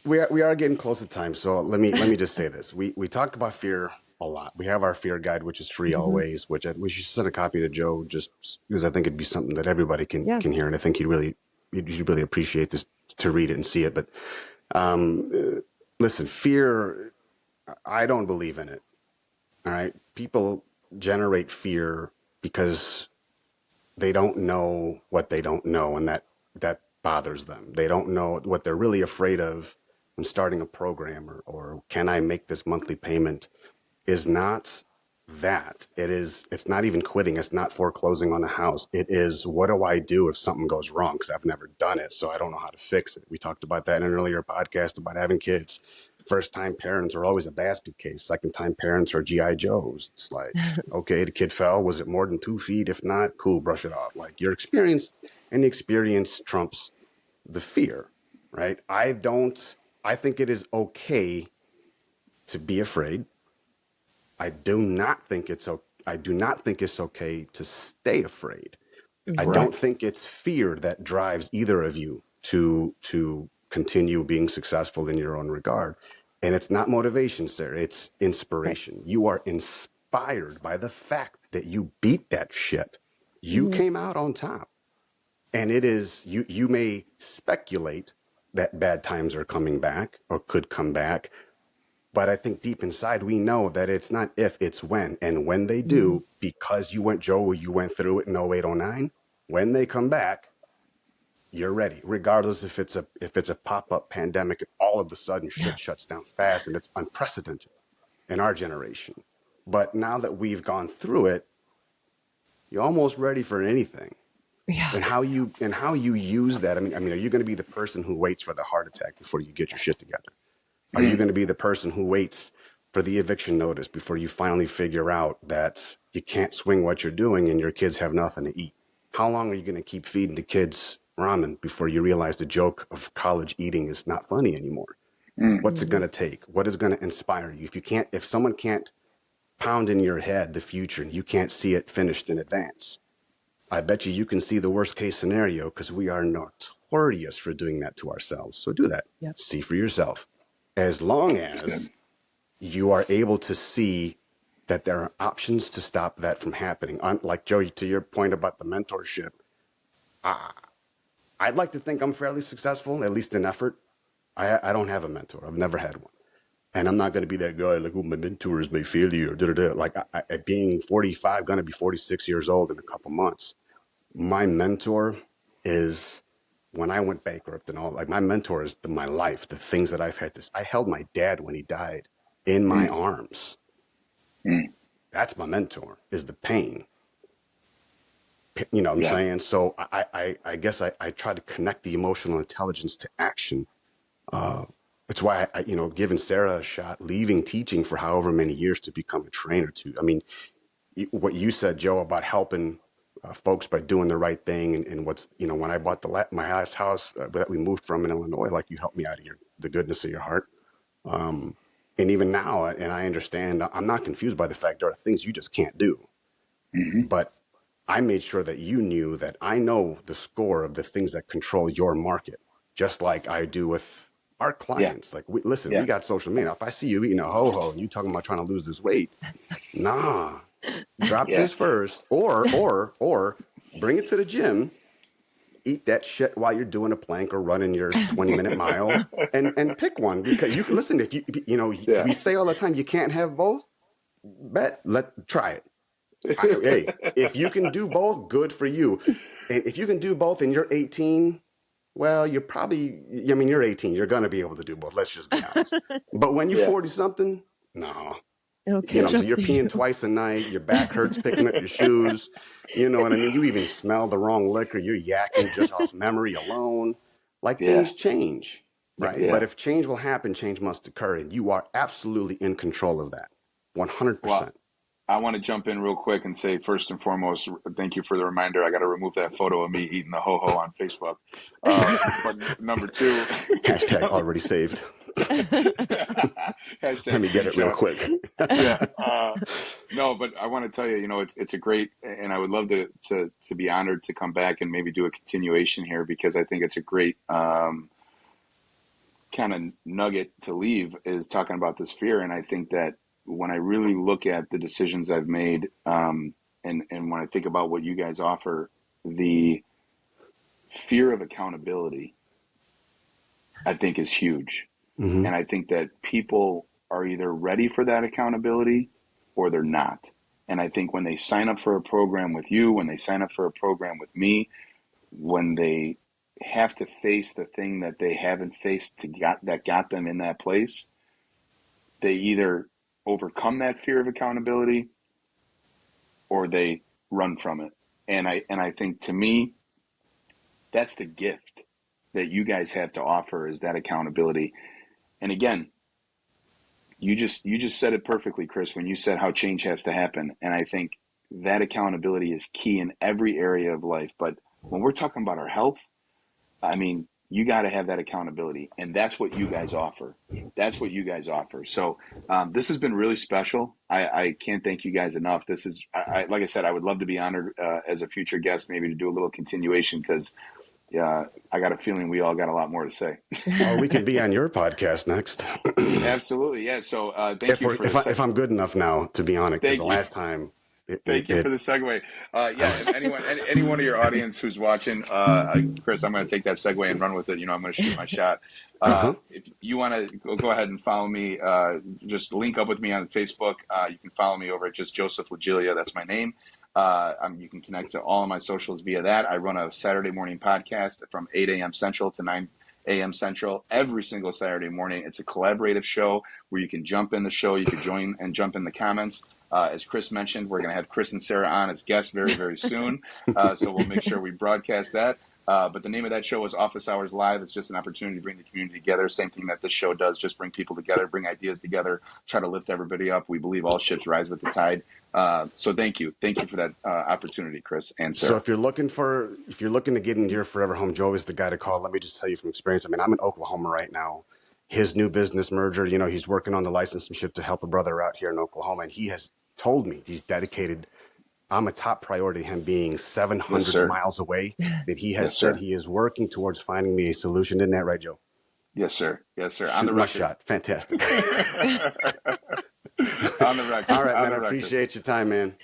we are getting close to time, so let me just say this: we talk about fear a lot. We have our fear guide, which is free always. Which we should send a copy to Joe, just because I think it'd be something that everybody can hear, and I think he'd really appreciate this to read it and see it. But listen, fear, I don't believe in it. All right, people generate fear because they don't know what they don't know, and that bothers them. They don't know what they're really afraid of when starting a program, or can I make this monthly payment, is not that. It's not even quitting. It's not foreclosing on a house. It is, what do I do if something goes wrong? Because I've never done it, so I don't know how to fix it. We talked about that in an earlier podcast about having kids. First time parents are always a basket case. Second time parents are GI Joes. It's like, okay, the kid fell. Was it more than 2 feet? If not, cool, brush it off. Like, your experience, and the experience trumps the fear, right? I think it is okay to be afraid. I do not think it's okay to stay afraid. I don't think it's fear that drives either of you to continue being successful in your own regard. And it's not motivation, Sarah. It's inspiration. You are inspired by the fact that you beat that shit. You came out on top. And it is, you may speculate that bad times are coming back or could come back. But I think deep inside, we know that it's not if, it's when. And when they do, because you went through it in 08, 09, when they come back, you're ready, regardless if it's a pop-up pandemic and all of a sudden shit shuts down fast, and it's unprecedented in our generation. But now that we've gone through it, you're almost ready for anything. Yeah. And how you use that. I mean, are you going to be the person who waits for the heart attack before you get your shit together? Are you going to be the person who waits for the eviction notice before you finally figure out that you can't swing what you're doing and your kids have nothing to eat? How long are you going to keep feeding the kids ramen before you realize the joke of college eating is not funny anymore? What's it going to take? What is going to inspire you? If someone can't pound in your head the future and you can't see it finished in advance, I bet you can see the worst case scenario, because we are notorious for doing that to ourselves. So do that. Yep. See for yourself. As long as you are able to see that there are options to stop that from happening. Like Joe, to your point about the mentorship, I'd like to think I'm fairly successful, at least in effort. I don't have a mentor. I've never had one. And I'm not going to be that guy like, oh, my mentor is my failure. Like, being 45, going to be 46 years old in a couple months. My mentor is, when I went bankrupt and all, like, my mentor is my life, the things that I've had to. I held my dad when he died in my arms. That's my mentor, is the pain. You know what I'm saying? So I guess I try to connect the emotional intelligence to action. It's why giving Sarah a shot, leaving teaching for however many years to become a trainer too. I mean, what you said, Joe, about helping folks by doing the right thing, and what's, when I bought my last house that we moved from in Illinois, like, you helped me out of the goodness of your heart. And even now, and I understand, I'm not confused by the fact there are things you just can't do. But I made sure that you knew that I know the score of the things that control your market, just like I do with our clients. Like, we got social media. If I see you eating a ho-ho and you talking about trying to lose this weight, nah, drop this first, or bring it to the gym, eat that shit while you're doing a plank or running your 20-minute mile, and pick one, because you can listen. If we say all the time, you can't have both. Try it. Hey, if you can do both, good for you. And if you can do both and you're 18, well, you're 18. You're going to be able to do both. Let's just be honest. But when you're 40 something, no. It'll You know, catch so up you're to you. peeing twice a night, your back hurts picking up your shoes. You know what I mean? You even smell the wrong liquor. You're yakking just off memory alone. Like Yeah. things change, right? But Yeah. if change will happen, change must occur. And you are absolutely in control of that. Well, 100%. I want to jump in real quick and say, first and foremost, thank you for the reminder. I got to remove that photo of me eating the ho-ho on Facebook. But number two, Hashtag already saved. Let hashtag me get it real screenshot. quick. Yeah. No, but I want to tell you, it's a great, and I would love to be honored to come back and maybe do a continuation here because I think it's a great kind of nugget to leave is talking about this fear. And I think that when I really look at the decisions I've made, and when I think about what you guys offer, the fear of accountability, I think is huge. Mm-hmm. And I think that people are either ready for that accountability or they're not. And I think when they sign up for a program with you, when they sign up for a program with me, when they have to face the thing that they haven't faced that got them in that place, they either overcome that fear of accountability or they run from it. And I think to me, that's the gift that you guys have to offer is that accountability. And again, you just said it perfectly, Chris, when you said how change has to happen. And I think that accountability is key in every area of life. But when we're talking about our health, I mean, you got to have that accountability, and that's what you guys offer. That's what you guys offer. So this has been really special. I can't thank you guys enough. This is, like I said, I would love to be honored as a future guest, maybe to do a little continuation because I got a feeling we all got a lot more to say. Or we can be on your podcast next. Absolutely, yeah. So thank you for If I'm good enough now, to be honest, because the thank you. last time Thank you for the segue. I Yeah, was and any one of your audience who's watching, Chris, I'm going to take that segue and run with it. I'm going to shoot my shot. uh-huh. If you want to go ahead and follow me, just link up with me on Facebook. You can follow me over at just Joseph Legilia. That's my name. You can connect to all of my socials via that. I run a Saturday morning podcast from 8 a.m. Central to 9 a.m. Central every single Saturday morning. It's a collaborative show where you can jump in the show. You can join and jump in the comments. As Chris mentioned, we're going to have Chris and Sarah on as guests very, very soon. So we'll make sure we broadcast that. But the name of that show is Office Hours Live. It's just an opportunity to bring the community together. Same thing that this show does, just bring people together, bring ideas together, try to lift everybody up. We believe all ships rise with the tide. So thank you. Thank you for that opportunity, Chris and Sarah. So if you're looking to get into your forever home, Joe is the guy to call. Let me just tell you from experience. I mean, I'm in Oklahoma right now. His new business merger, he's working on the licensingship to help a brother out here in Oklahoma. And he has told me he's dedicated. I'm a top priority to him being 700 sir. miles away, that he has Yes, said sir. he is working towards finding me a solution. Isn't that right, Joe? Yes, sir. Yes, sir. On Shoot the my record. shot. Fantastic. On the record. All right, On man. the I record. appreciate your time, man.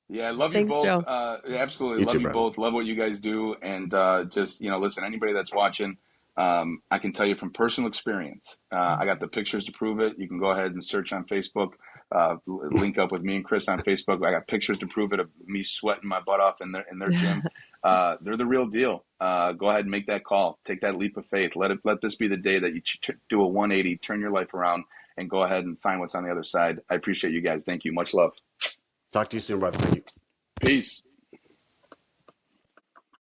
Yeah, I love you Thanks, both. Joe. Absolutely You love too, you brother. both. Love what you guys do, and just listen. Anybody that's watching, I can tell you from personal experience. I got the pictures to prove it. You can go ahead and search on Facebook. Link up with me and Chris on Facebook. I got pictures to prove it of me sweating my butt off in their gym. They're the real deal. Go ahead and make that call. Take that leap of faith. Let this be the day that you do a 180, turn your life around, and go ahead and find what's on the other side. I appreciate you guys. Thank you. Much love. Talk to you soon, brother. Thank you. Peace.